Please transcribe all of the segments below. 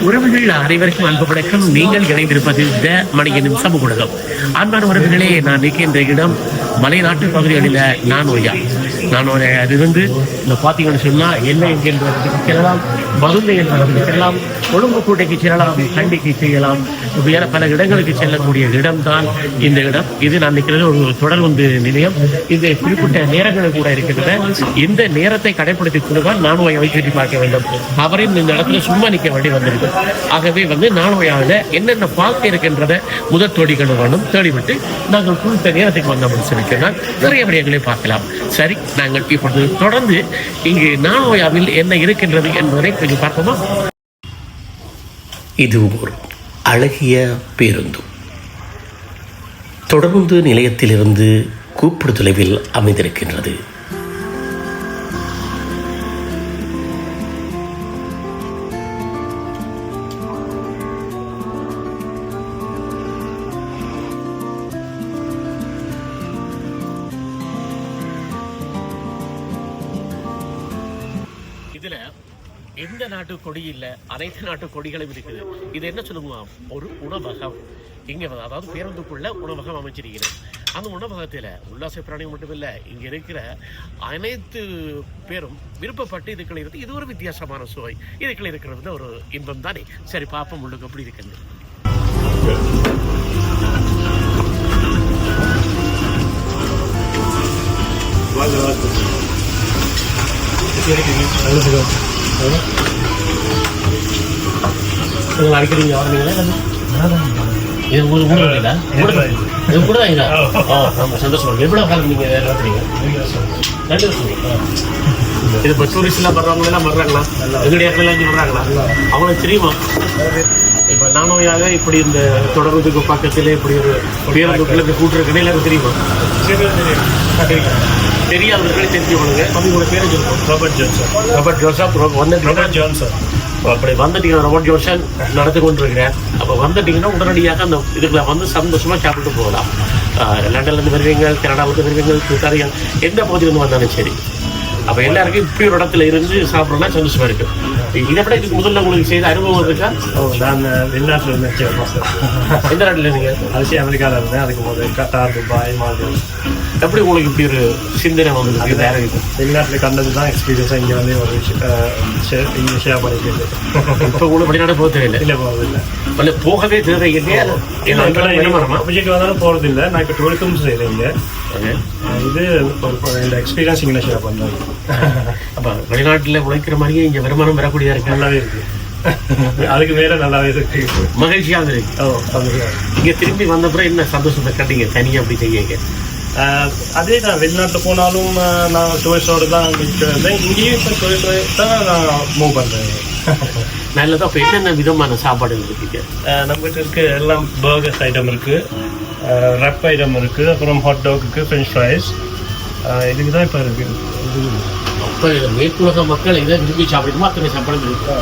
உறவுகள் அனைவருக்கும் அன்பு வணக்கம். நீங்கள் இணைந்திருப்பது த மணியின் சமூக ஊடகம். அன்பான உறவுகளே, நான் நிற்கின்ற இடம் மலைநாட்டு பகுதிகளில் நானோயிலிருந்து இந்த பார்த்தீங்கன்னு சொன்னால் என்ன என்கின்றதுக்கு செல்லலாம், மதுந்தை என்பதற்கு செல்லலாம், கொழும்புக்கோட்டைக்கு செல்லலாம், கண்டிக்கு செய்யலாம், வேற பல இடங்களுக்கு செல்லக்கூடிய இடம்தான் இந்த இடம். இது நான் நிற்கிறது ஒரு தொடர்ந்து நிலையம். இந்த குறிப்பிட்ட நேரங்கள் கூட இருக்கின்றன. இந்த நேரத்தை கடைபிடித்துக் கொண்டுதான் நானோயை வைத்து பார்க்க வேண்டும். அவரையும் இந்த இடத்துல சும்மா நிற்க வேண்டி வந்திருக்கு. ஆகவே நானோயாவில் என்னென்ன பார்க்க இருக்கின்றத முதல் தேடிக்கொண்டு வேண்டும். தேடிவிட்டு நாங்கள் குறித்த நேரத்துக்கு வந்தோம்னு சொல்லியிருக்கிறால் நிறைய விடயங்களை பார்க்கலாம். சரி, நாங்கள் இப்பொழுது தொடர்ந்து இங்கு நானோயாவில் என்ன இருக்கின்றது என்பதை கொஞ்சம் பார்ப்போமா? இது ஒரு அழகிய பேருந்து. தொடர்ந்து நிலையத்திலிருந்து கூப்பிடு தொலைவில் அமைந்திருக்கின்றது. இதுல எந்த நாட்டு கொடி இல்ல, அனைத்து நாட்டு கொடிகளும் இருக்குது. இது என்ன சொல்லுங்க, ஒரு உணவகம். இங்க அதாவது பேருந்துக்குள்ள உணவகம் அமைச்சிருக்கிறது. அந்த உணவகத்தில் உல்லாச பிராணிகள் மட்டுமில்லை, இங்க இருக்கிற அனைத்து பேரும் விருப்பப்பட்டு இதுக்குள்ள இருந்து இது ஒரு வித்தியாசமான சுவை. இதுக்குள்ள இருக்கிறது ஒரு இன்பம் தானே. சரி, பாப்போம் உள்ளுக்கு அப்படி இருக்குது. அடிக்கடி இது ஒரு மூணு இல்லைங்களா? இது கூட தாங்களா? நம்ம சந்தோஷம். எவ்வளோ காலம் நீங்கள் நடத்துறீங்க? 2 வருஷம். இது இப்போ டூரிஸ்ட்லாம் வர்றவங்களெல்லாம் வர்றாங்களா? எங்களுடைய இடத்துல இங்கே வர்றாங்களா? அவங்களுக்கு தெரியுமா? இப்போ நானோயாக இப்படி இந்த தொடர்றதுக்கு பக்கத்தில் இப்படி ஒரு பேருந்துகளுக்கு கூட்டுருக்குன்னு எல்லாருக்கும் தெரியுமா? தெரியாதவர்களே தெரிஞ்சுக்கொள்ளுங்க. அவங்களோட பேரை சொல்லுவோம். Robert Joseph. அப்படி வந்துட்டீங்கன்னா ராபர்ட் ஜோசன் நடத்தி கொண்டிருக்கிறேன். அப்போ வந்துட்டீங்கன்னா உடனடியாக அந்த இதுக்குள்ள வந்து சந்தோஷமாக சாப்பிட்டு போகலாம். லண்டன்லேருந்து வருவீங்க, கனடாவுக்கு வருவீங்க, இத்தாலியன் எந்த பகுதியிலேருந்து வந்தாலும் சரி. அப்போ எல்லாருக்கும் இப்படி ஒரு இடத்துல இருந்து சாப்பிட்றோம்னா சந்தோஷமாக இருக்கு. இதை விட இதுக்கு முதல்ல உங்களுக்கு செய்த அனுபவம் இருக்கா? நான் வெளிநாட்டில் இருந்தேன். எந்த நாட்டில் இருந்தீங்க? அது அமெரிக்காவில் இருந்தேன். அதுக்கு முதல் கட்டார், துபாய், மால்தீவ்ஸ். எப்படி உங்களுக்கு இப்படி ஒரு சிந்தனை வந்து வேற வெளிநாட்டில் கண்டது தான் எக்ஸ்பீரியன்ஸாக இங்கே வந்து ஒரு இங்கே ஷேர் பண்ணிக்கிறது. இப்போ உங்களுக்கு வெளிநாடு போக தேவையில்லை? இல்லை, போகிறதில்லை. இல்லை, போகவே தேவையில்லையா? அபிஜெக்ட் வந்தாலும் போகிறதில்லை. நான் இப்போ டூரிசம் செய்கிறேன் இங்கே. இது இந்த எக்ஸ்பீரியன்ஸ் இங்கே ஷேர் பண்ணுறேன். அப்போ வெளிநாட்டில் உழைக்கிற மாதிரியே இங்கே வருமானம் வரக்கூடியதாக இருக்கு. நல்லாவே இருக்குது. அதுக்கு மேலே நல்லாவே இருக்கு. மகிழ்ச்சியாக இருக்கு. இங்கே திரும்பி வந்தப்பறம் என்ன சந்தோஷத்தை கண்டிங்க தனியாக அப்படி செய்ய? அதே தான், வெளிநாட்டில் போனாலும் நான் டூரிஸ்டோடு தான் இருந்தேன். இங்கேயும் இப்போ டூரிஸ்ட் தான் நான் மூவ் பண்ணுறேன். நல்லதான். இப்போ என்னென்ன விதமான சாப்பாடுகள் இருக்கீங்க? நம்மகிட்ட இருக்க எல்லாம் பர்கர்ஸ் ஐட்டம் இருக்குது, ரப் ஐட்டம் இருக்குது, அப்புறம் ஹாட் டாக் இருக்குது, ஃப்ரெஞ்ச் ஃப்ரைஸ். இதுக்கு தான் இப்போ இருக்குது. இப்போ மேற்குலக மக்கள் இதை விரும்பி சாப்பிடுமா? அத்தனை சாப்பாடு இருக்கு.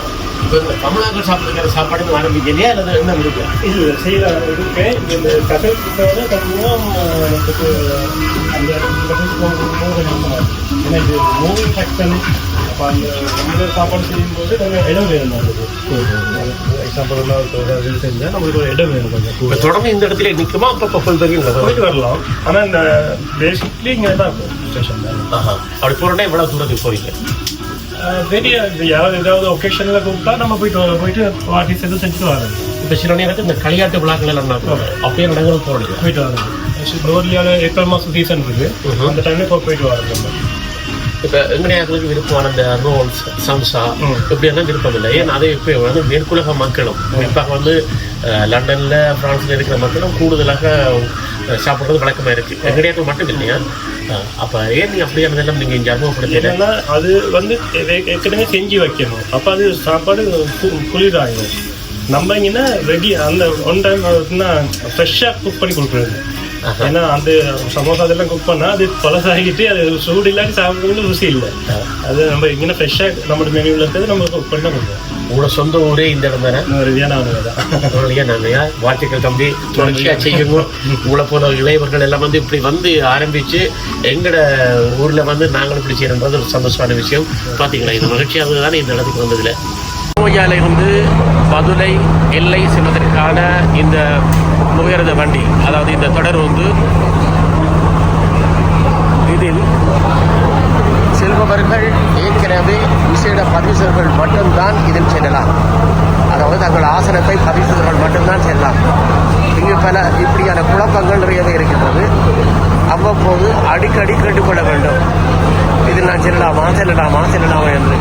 இப்போ இந்த தமிழ்நாட்டில் சாப்பிடுற சாப்பாடு ஆரம்பிக்கலையா அல்லது என்ன இருக்கு? இது செய்ய இருக்கு. இந்த கசோட பார்த்தீங்கன்னா அந்த எனக்கு மூவி செக்ஷன். அப்போ அந்த நம்ம சாப்பாடு செய்யும்போது கொஞ்சம் இடம் வேணும். எக்ஸாம்பிள் செஞ்சால் நம்மளுக்கு ஒரு இடம் வேணும். கொஞ்சம் தொடர்ந்து இந்த இடத்துல நிற்குமா? அப்போ போயிட்டு வரலாம். ஆனால் இந்த பேசிக்லி இங்கே தான் இருக்கும் ஸ்டேஷன் தான். அப்படி போகிறோன்னா எவ்வளோ தூரத்துக்கு போறீங்க? பெரிய ஏதாவது ஒகேஷனில் கூப்பிட்டா நம்ம போயிட்டு பார்ட்டிஸ் எதுவும் செஞ்சுட்டு வரோம். இப்போ சில நேரத்தில் இந்த களியாட்டு விழாக்கள் எல்லாம் அப்படியே இடங்களும் போகிறோம், போயிட்டு வரோம். நோர்லியாவில் ஏப்ரல் மாதம் சீசன் இருக்குது. அந்த டைமில் போயிட்டு வரோம். இப்போ எங்கடையாக்களுக்கு விருப்பமான இந்த ரோல்ஸ், சம்சா இப்படியெல்லாம் விருப்பம் இல்லை. ஏன்னா அதை இப்போ வந்து மேற்குலக மக்களும் குறிப்பாக வந்து லண்டனில், ஃப்ரான்ஸில் இருக்கிற மக்களும் கூடுதலாக சாப்பிட்றது வழக்கமாக இருக்குது. எங்கடையாக்கள் மட்டும் இல்லையா? அப்போ ஏன் நீங்கள் அப்படியே அதெல்லாம் நீங்கள் இங்கே அனுபவப்படுத்தீங்கன்னா அது வந்து ஏற்கனவே செஞ்சு வைக்கணும். அப்போ அது சாப்பாடு குளிராகும். நம்ம இங்கன்னா ரெடி அந்த ஒன் டைம் ஃப்ரெஷ்ஷாக குக் பண்ணி கொடுக்குறது. ஏன்னா அந்த சமோசா அதெல்லாம் குக் பண்ணால் அது பழசாகிட்டு அது சூடு இல்லாட்டி சாப்பிட்றது ருசி இல்லை. அது நம்ம இங்கே ஃப்ரெஷ்ஷாக நம்மளோட மெனுவில் இருக்கிறது நம்ம குக் பண்ண முடியும். உங்களோட சொந்த ஊரே இந்த இடம் தானே? வாழ்த்துக்கள் தம்பி, தொடர்ச்சியாக செய்யணும். உங்களை போல இளையவர்கள் எல்லாம் வந்து இப்படி வந்து ஆரம்பித்து எங்களோட ஊரில் வந்து நாங்களும் இப்படி செய்யணுன்றது ஒரு சந்தோஷமான விஷயம். பார்த்தீங்களா, இது மகிழ்ச்சியாக தானே இந்த இடத்துக்கு வந்ததில். நோயாலை வந்து பதுளை எல்லை செல்வதற்கான இந்த முகரத வண்டி, அதாவது இந்த தொடருந்து, இதில் செல்பவர்கள் ஏற்கனவே விசேட பதிவுசர்கள் மட்டும்தான் இதில் செல்லலாம். அதாவது தங்கள் ஆசனத்தை பதிவு செய்தவர்கள் மட்டும்தான் செல்லலாம். இங்கு பல இப்படியான குழப்பங்கள் நிறையவே இருக்கின்றது. அவ்வப்போது அடிக்கடி கேட்டுக்கொள்ள வேண்டும், இதில் நான் செல்லலாமா என்று.